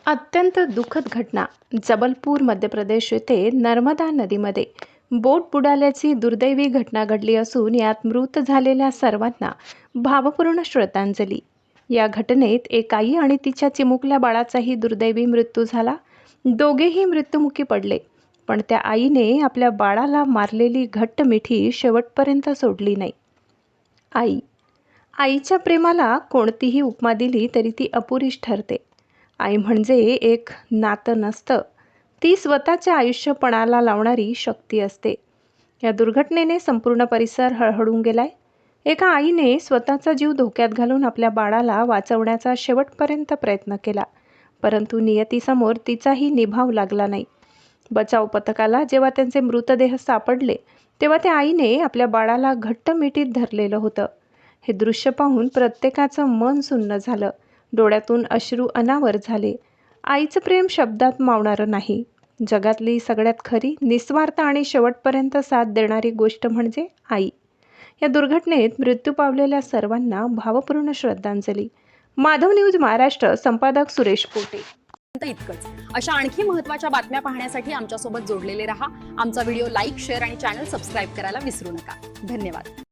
अत्यंत दुःखद घटना. जबलपूर मध्य प्रदेश येथे नर्मदा नदीमध्ये बोट बुडाल्याची दुर्दैवी घटना घडली असून यात मृत झालेल्या सर्वांना भावपूर्ण श्रद्धांजली. या घटनेत एक आई आणि तिच्या चिमुकल्या बाळाचाही दुर्दैवी मृत्यू झाला. दोघेही मृत्युमुखी पडले, पण त्या आईने आपल्या बाळाला मारलेली घट्ट मिठी शेवटपर्यंत सोडली नाही. आईच्या प्रेमाला कोणतीही उपमा दिली तरी ती अपुरीच ठरते. आई म्हणजे एक नातं नसतं, ती स्वतःच्या आयुष्य पणाला लावणारी शक्ती असते. या दुर्घटनेने संपूर्ण परिसर हळहळून गेलाय. एका आईने स्वतःचा जीव धोक्यात घालून आपल्या बाळाला वाचवण्याचा शेवटपर्यंत प्रयत्न केला, परंतु नियतीसमोर तिचाही निभाव लागला नाही. बचाव पथकाला जेव्हा त्यांचे मृतदेह सापडले तेव्हा त्या आईने आपल्या बाळाला घट्ट मिठीत धरलेलं होतं. हे दृश्य पाहून प्रत्येकाचं मन सुन्न झालं, डोळ्यातून अश्रू अनावर झाले. आईचं प्रेम शब्दात मावणारं नाही. जगातली सगळ्यात खरी, निस्वार्थ आणि शेवटपर्यंत साथ देणारी गोष्ट म्हणजे आई. या दुर्घटनेत मृत्यू पावलेल्या सर्वांना भावपूर्ण श्रद्धांजली. माधव न्यूज महाराष्ट्र, संपादक सुरेश पोटे. इतकंच. अशा आणखी महत्त्वाच्या बातम्या पाहण्यासाठी आमच्यासोबत जोडलेले रहा. आमचा व्हिडिओ लाईक, शेअर आणि चॅनल सबस्क्राईब करायला विसरू नका. धन्यवाद.